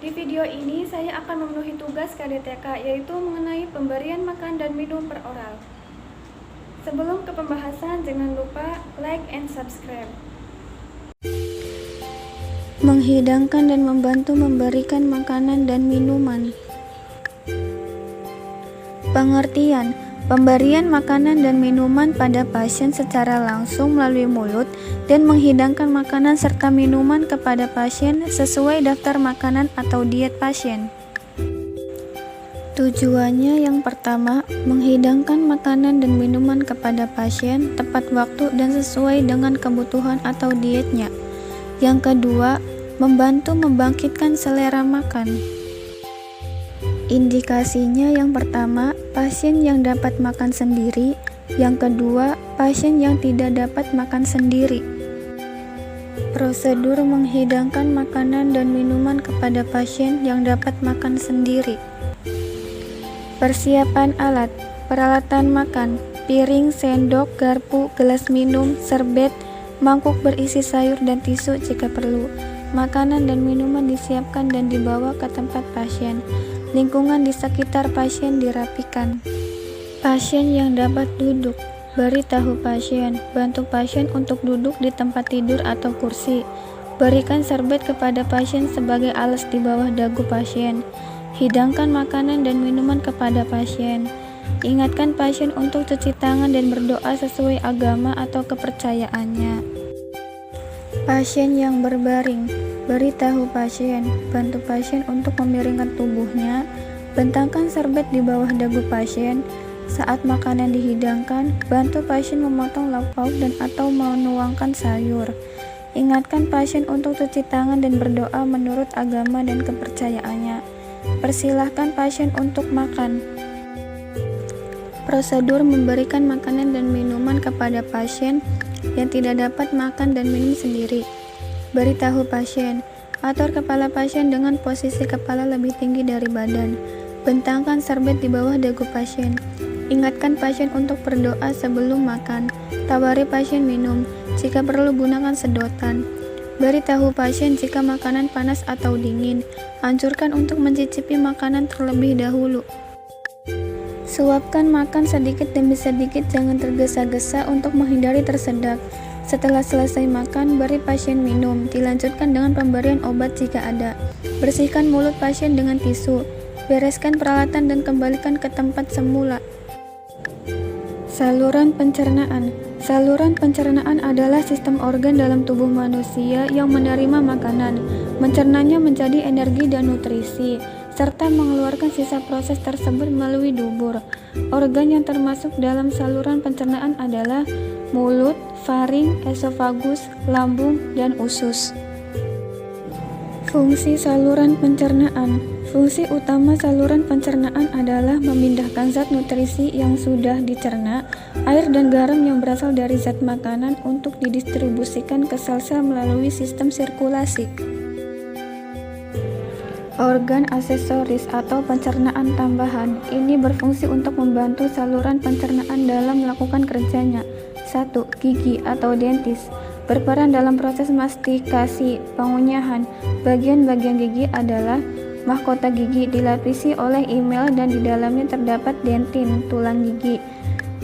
Di video ini saya akan memenuhi tugas KDTK, yaitu mengenai pemberian makan dan minum per oral. Sebelum ke pembahasan, jangan lupa like and subscribe. Menghidangkan dan membantu memberikan makanan dan minuman. Pengertian: pemberian makanan dan minuman pada pasien secara langsung melalui mulut dan menghidangkan makanan serta minuman kepada pasien sesuai daftar makanan atau diet pasien. Tujuannya yang pertama, menghidangkan makanan dan minuman kepada pasien tepat waktu dan sesuai dengan kebutuhan atau dietnya. Yang kedua, membantu membangkitkan selera makan. Indikasinya yang pertama, pasien yang dapat makan sendiri. Yang kedua, pasien yang tidak dapat makan sendiri. Prosedur menghidangkan makanan dan minuman kepada pasien yang dapat makan sendiri. Persiapan alat, peralatan makan, piring, sendok, garpu, gelas minum, serbet, mangkuk berisi sayur dan tisu jika perlu. Makanan dan minuman disiapkan dan dibawa ke tempat pasien. Lingkungan di sekitar pasien dirapikan. Pasien yang dapat duduk, beritahu pasien, bantu pasien untuk duduk di tempat tidur atau kursi. Berikan serbet kepada pasien sebagai alas di bawah dagu pasien. Hidangkan makanan dan minuman kepada pasien. Ingatkan pasien untuk cuci tangan dan berdoa sesuai agama atau kepercayaannya. Pasien yang berbaring, beritahu pasien, bantu pasien untuk memiringkan tubuhnya. Bentangkan serbet di bawah dagu pasien. Saat makanan dihidangkan, bantu pasien memotong lauk pauk dan atau menuangkan sayur. Ingatkan pasien untuk cuci tangan dan berdoa menurut agama dan kepercayaannya. Persilahkan pasien untuk makan. Prosedur memberikan makanan dan minuman kepada pasien yang tidak dapat makan dan minum sendiri. Beritahu pasien, atur kepala pasien dengan posisi kepala lebih tinggi dari badan. Bentangkan serbet di bawah dagu pasien. Ingatkan pasien untuk berdoa sebelum makan. Tawari pasien minum, jika perlu gunakan sedotan. Beritahu pasien jika makanan panas atau dingin. Anjurkan untuk mencicipi makanan terlebih dahulu. Suapkan makan sedikit demi sedikit, jangan tergesa-gesa untuk menghindari tersedak. Setelah selesai makan, beri pasien minum. Dilanjutkan dengan pemberian obat jika ada. Bersihkan mulut pasien dengan tisu. Bereskan peralatan dan kembalikan ke tempat semula. Saluran pencernaan. Saluran pencernaan adalah sistem organ dalam tubuh manusia yang menerima makanan, mencernanya menjadi energi dan nutrisi, serta mengeluarkan sisa proses tersebut melalui dubur. Organ yang termasuk dalam saluran pencernaan adalah mulut, faring, esofagus, lambung, dan usus. Fungsi saluran pencernaan. Fungsi utama saluran pencernaan adalah memindahkan zat nutrisi yang sudah dicerna, air dan garam yang berasal dari zat makanan untuk didistribusikan ke sel-sel melalui sistem sirkulasi. Organ aksesoris atau pencernaan tambahan ini berfungsi untuk membantu saluran pencernaan dalam melakukan kerjanya. 1. Gigi atau dentis berperan dalam proses mastikasi, pengunyahan. Bagian-bagian gigi adalah mahkota gigi, dilapisi oleh emel dan di dalamnya terdapat dentin, tulang gigi.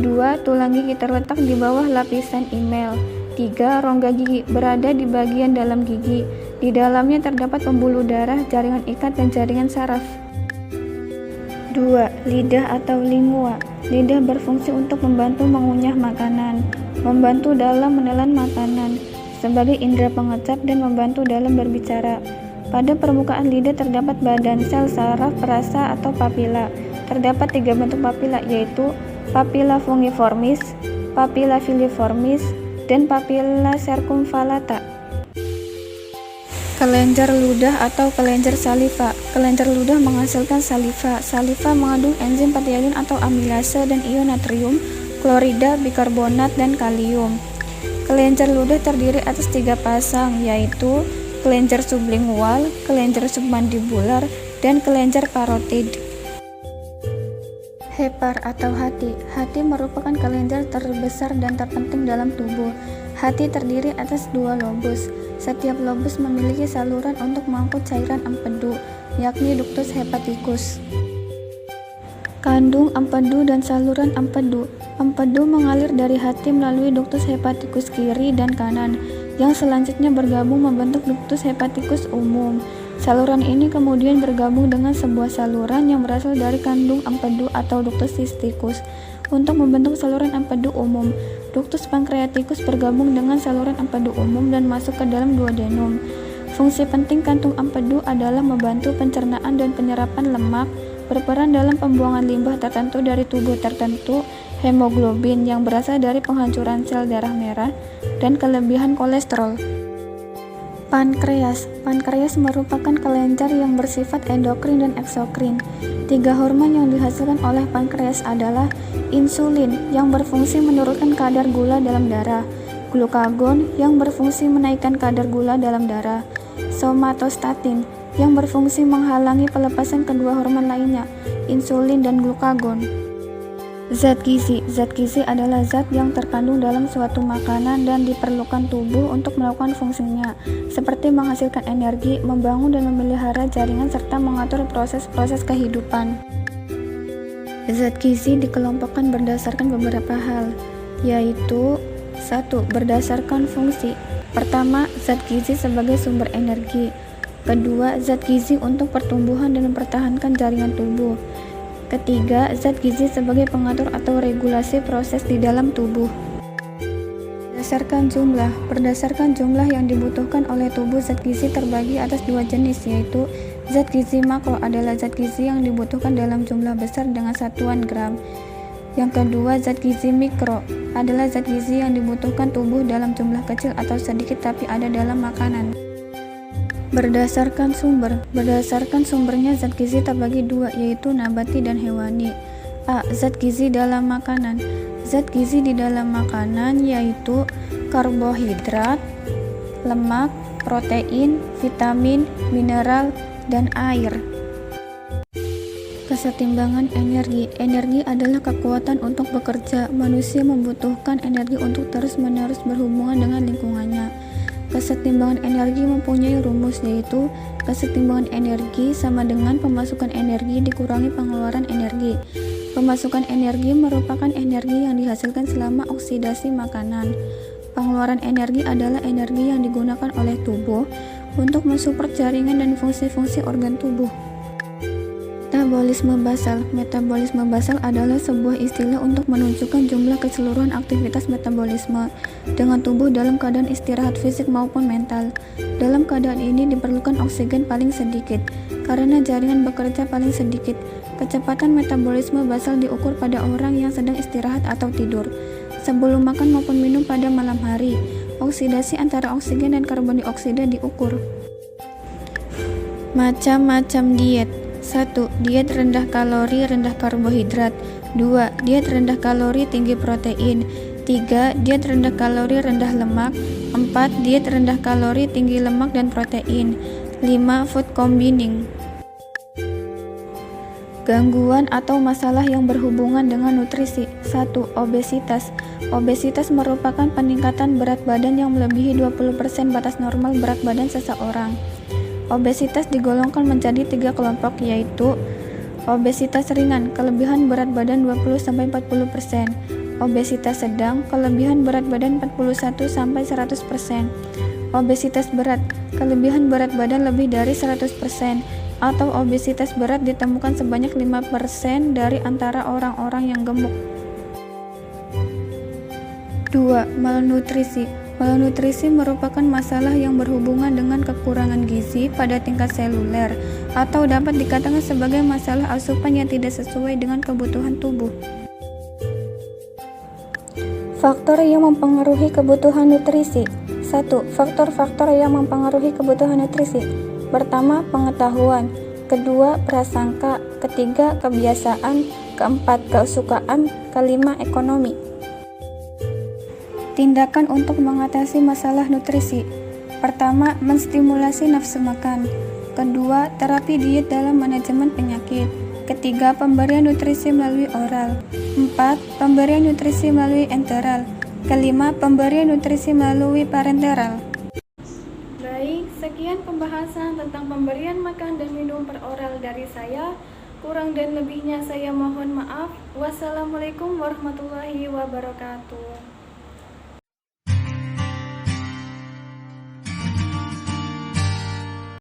2. Tulang gigi terletak di bawah lapisan emel. 3. Rongga gigi berada di bagian dalam gigi. Di dalamnya terdapat pembuluh darah, jaringan ikat, dan jaringan saraf. 2. Lidah atau lingua. Lidah berfungsi untuk membantu mengunyah makanan, membantu dalam menelan makanan, sebagai indera pengecap dan membantu dalam berbicara. Pada permukaan lidah terdapat badan sel saraf perasa atau papila. Terdapat 3 bentuk papila, yaitu papilla fungiformis, papilla filiformis, dan papilla circumvallata. Kelenjar ludah atau kelenjar saliva. Kelenjar ludah menghasilkan saliva. Saliva mengandung enzim petiolin atau amilase dan ion natrium, klorida, bikarbonat, dan kalium. Kelenjar ludah terdiri atas 3 pasang, yaitu kelenjar sublingual, kelenjar submandibular, dan kelenjar parotid. Hepar atau hati. Hati merupakan kelenjar terbesar dan terpenting dalam tubuh. Hati terdiri atas 2 lobus. Setiap lobus memiliki saluran untuk mengangkut cairan empedu, yakni ductus hepaticus. Kandung empedu dan saluran empedu. Empedu mengalir dari hati melalui ductus hepaticus kiri dan kanan, yang selanjutnya bergabung membentuk ductus hepaticus umum. Saluran ini kemudian bergabung dengan sebuah saluran yang berasal dari kandung empedu atau ductus cysticus untuk membentuk saluran empedu umum. Ductus pancreaticus bergabung dengan saluran empedu umum dan masuk ke dalam duodenum. Fungsi penting kantung empedu adalah membantu pencernaan dan penyerapan lemak, berperan dalam pembuangan limbah tertentu dari tubuh tertentu, hemoglobin yang berasal dari penghancuran sel darah merah, dan kelebihan kolesterol. Pankreas. Pankreas merupakan kelenjar yang bersifat endokrin dan eksokrin. 3 hormon yang dihasilkan oleh pankreas adalah insulin yang berfungsi menurunkan kadar gula dalam darah, glukagon yang berfungsi menaikkan kadar gula dalam darah, somatostatin yang berfungsi menghalangi pelepasan kedua hormon lainnya, insulin dan glukagon. Zat gizi. Zat gizi adalah zat yang terkandung dalam suatu makanan dan diperlukan tubuh untuk melakukan fungsinya, seperti menghasilkan energi, membangun dan memelihara jaringan, serta mengatur proses-proses kehidupan. Zat gizi dikelompokkan berdasarkan beberapa hal, yaitu 1. Berdasarkan fungsi. Pertama, zat gizi sebagai sumber energi. Kedua, zat gizi untuk pertumbuhan dan mempertahankan jaringan tubuh. Ketiga, zat gizi sebagai pengatur atau regulasi proses di dalam tubuh. Berdasarkan jumlah yang dibutuhkan oleh tubuh, zat gizi terbagi atas 2 jenis, yaitu zat gizi makro adalah zat gizi yang dibutuhkan dalam jumlah besar dengan satuan gram. Yang kedua, zat gizi mikro adalah zat gizi yang dibutuhkan tubuh dalam jumlah kecil atau sedikit tapi ada dalam makanan. Berdasarkan sumbernya zat gizi terbagi 2, yaitu nabati dan hewani. A. Zat gizi dalam makanan. Zat gizi di dalam makanan yaitu karbohidrat, lemak, protein, vitamin, mineral, dan air. Kesetimbangan energi. Energi adalah kekuatan untuk bekerja. Manusia membutuhkan energi untuk terus-menerus berhubungan dengan lingkungannya. Kesetimbangan energi mempunyai rumus, yaitu kesetimbangan energi sama dengan pemasukan energi dikurangi pengeluaran energi. Pemasukan energi merupakan energi yang dihasilkan selama oksidasi makanan. Pengeluaran energi adalah energi yang digunakan oleh tubuh untuk mensupport jaringan dan fungsi-fungsi organ tubuh. Metabolisme basal adalah sebuah istilah untuk menunjukkan jumlah keseluruhan aktivitas metabolisme dengan tubuh dalam keadaan istirahat fisik maupun mental. Dalam keadaan ini diperlukan oksigen paling sedikit, karena jaringan bekerja paling sedikit. Kecepatan metabolisme basal diukur pada orang yang sedang istirahat atau tidur, sebelum makan maupun minum pada malam hari. Oksidasi antara oksigen dan karbon dioksida diukur. Macam-macam diet. 1. Diet rendah kalori, rendah karbohidrat. 2. Diet rendah kalori, tinggi protein. 3. Diet rendah kalori, rendah lemak. 4. Diet rendah kalori, tinggi lemak dan protein. 5. Food combining. Gangguan atau masalah yang berhubungan dengan nutrisi. 1. Obesitas. Obesitas merupakan peningkatan berat badan yang melebihi 20% batas normal berat badan seseorang. Obesitas digolongkan menjadi 3 kelompok, yaitu obesitas ringan, kelebihan berat badan 20-40%, obesitas sedang, kelebihan berat badan 41-100%, obesitas berat, kelebihan berat badan lebih dari 100%, atau obesitas berat ditemukan sebanyak 5% dari antara orang-orang yang gemuk. 2. Malnutrisi. Malnutrisi merupakan masalah yang berhubungan dengan kekurangan gizi pada tingkat seluler, atau dapat dikatakan sebagai masalah asupan yang tidak sesuai dengan kebutuhan tubuh. Faktor yang mempengaruhi kebutuhan nutrisi. 1. Faktor-faktor yang mempengaruhi kebutuhan nutrisi. Pertama, pengetahuan. Kedua, prasangka. Ketiga, kebiasaan. Keempat, kesukaan. Kelima, ekonomi. Tindakan untuk mengatasi masalah nutrisi. Pertama, menstimulasi nafsu makan. Kedua, terapi diet dalam manajemen penyakit. Ketiga, pemberian nutrisi melalui oral. 4. Pemberian nutrisi melalui enteral. Kelima, pemberian nutrisi melalui parenteral. penjelasan tentang pemberian makan dan minum per oral dari saya. Kurang dan lebihnya saya mohon maaf. Wassalamualaikum warahmatullahi wabarakatuh.